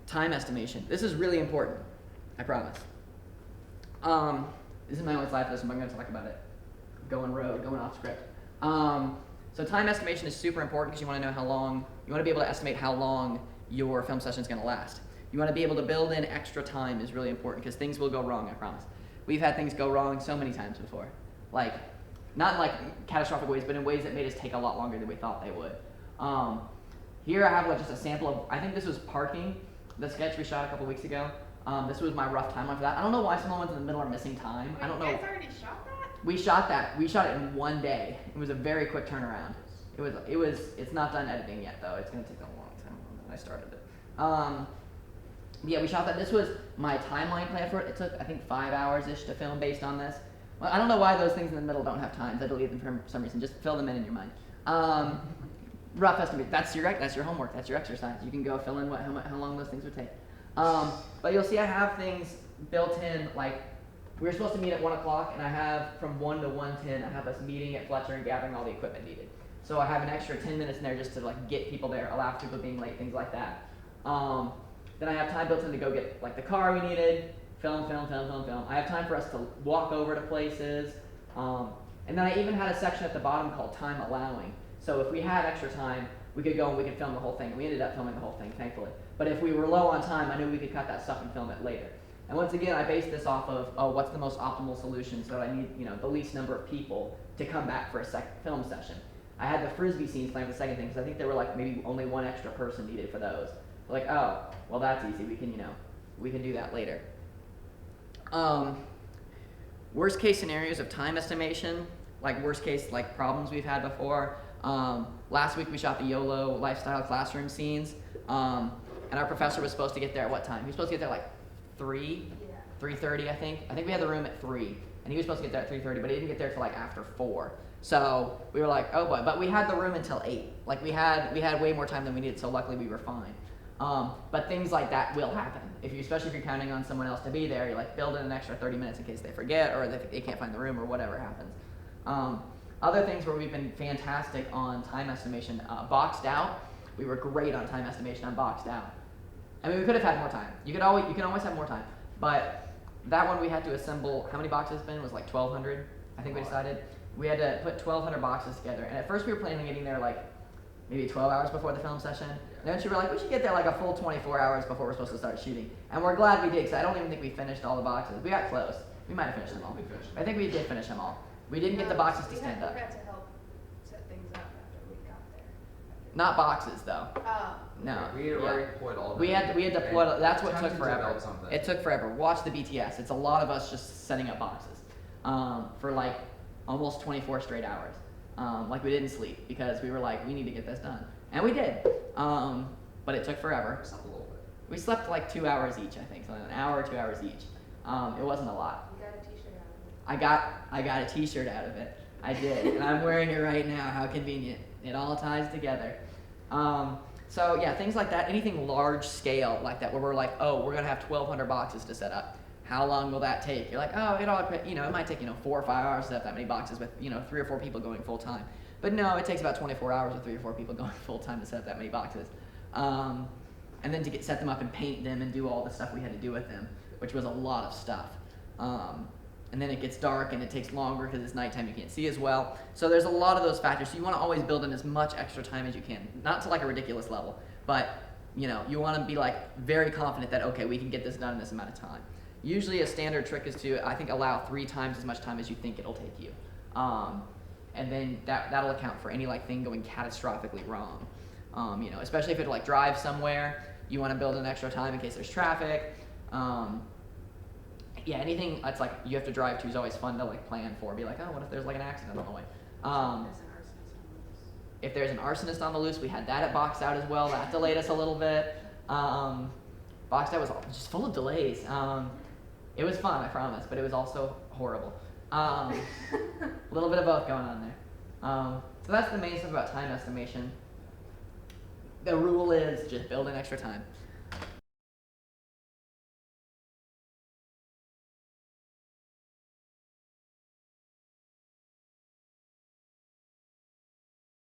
time estimation. This is really important, I promise. This is my only slide for this one, but I'm going to talk about it. Going off script. So time estimation is super important because you want to know how long, you want to be able to estimate how long your film session is going to last. You want to be able to build in extra time is really important because things will go wrong, I promise. We've had things go wrong so many times before. Like, not in like catastrophic ways, but in ways that made us take a lot longer than we thought they would. Here I have like just a sample of, I think this was parking, the sketch we shot a couple weeks ago. This was my rough timeline for that. I don't know why some ones in the middle are missing time. Wait, I don't know. You guys already shot that? We shot that. We shot it in one day. It was a very quick turnaround. It's not done editing yet though. It's gonna take a long time when I started it. Yeah, we shot that. This was my timeline plan for it. It took, I think, 5 hours-ish to film based on this. Well, I don't know why those things in the middle don't have times. I delete them for some reason. Just fill them in your mind. Rough estimate. That's your homework. That's your exercise. You can go fill in how long those things would take. But you'll see I have things built in, like we were supposed to meet at 1 o'clock, and I have from 1 to 1:10, I have us meeting at Fletcher and gathering all the equipment needed. So I have an extra 10 minutes in there just to like get people there, allow people being late, things like that. Then I have time built in to go get like the car we needed, film. I have time for us to walk over to places. And then I even had a section at the bottom called time allowing. So if we had extra time, we could go and we could film the whole thing. And we ended up filming the whole thing, thankfully. But if we were low on time, I knew we could cut that stuff and film it later. And once again, I based this off of, what's the most optimal solution so I need, the least number of people to come back for a film session. I had the Frisbee scenes planned for the second thing because I think there were like maybe only one extra person needed for those. Like, oh, well that's easy. We can do that later. Worst case scenarios of time estimation, like worst case like problems we've had before. Last week we shot the YOLO lifestyle classroom scenes, and our professor was supposed to get there at what time? He was supposed to get there like 3:30, I think. I think we had the room at 3, and he was supposed to get there at 3:30, but he didn't get there till like after 4. So we were like, oh boy, but we had the room until 8. Like we had way more time than we needed, so luckily we were fine. But things like that will happen. Especially if you're counting on someone else to be there, you like build in an extra 30 minutes in case they forget or they can't find the room or whatever happens. Other things where we've been fantastic on time estimation, Boxed Out. We were great on time estimation on Boxed Out. I mean, we could have had more time. You can always have more time. But that one we had to assemble, how many boxes, Ben? It was like 1,200, I think we decided. We had to put 1,200 boxes together. And at first we were planning on getting there like maybe 12 hours before the film session. And then we were like, we should get there like a full 24 hours before we're supposed to start shooting. And we're glad we did, because I don't even think we finished all the boxes. We got close. We might have finished them all. I think we did finish them all. We didn't get the boxes to stand up. We had to help set things up after we got there. Not boxes though. Oh. No. We had already deployed all of We had to deploy. That's what took Attempted to forever. build something. It took forever. Watch the BTS. It's a lot of us just setting up boxes for like almost 24 straight hours. Like we didn't sleep because we were like, we need to get this done, and we did. But it took forever. Just a little bit. We slept like 2 hours each, I think, so an hour or 2 hours each. It wasn't a lot. We got a t-shirt out of it. I got a t-shirt out of it. I did, and I'm wearing it right now. How convenient. It all ties together. So yeah, things like that, anything large scale like that, where we're like, oh, we're gonna have 1,200 boxes to set up. How long will that take? You're like, oh, it might take 4 or 5 hours to set up that many boxes with 3 or 4 people going full time. But no, it takes about 24 hours with 3 or 4 people going full time to set up that many boxes. And then to set them up and paint them and do all the stuff we had to do with them, which was a lot of stuff. And then it gets dark and it takes longer because it's nighttime, you can't see as well. So there's a lot of those factors. So you want to always build in as much extra time as you can. Not to like a ridiculous level, but you want to be like very confident that, okay, we can get this done in this amount of time. Usually a standard trick is to, I think, allow 3 times as much time as you think it'll take you. And then that'll account for any like thing going catastrophically wrong. Especially if it like drive somewhere, you want to build an extra time in case there's traffic. Yeah, anything that's like you have to drive to is always fun to like plan for. Be like, oh, what if there's like an accident on the way? If there's an arsonist on the loose, we had that at Boxed Out as well. That delayed us a little bit. Boxed Out was just full of delays. It was fun, I promise, but it was also horrible. A little bit of both going on there. So that's the main stuff about time estimation. The rule is just build in extra time.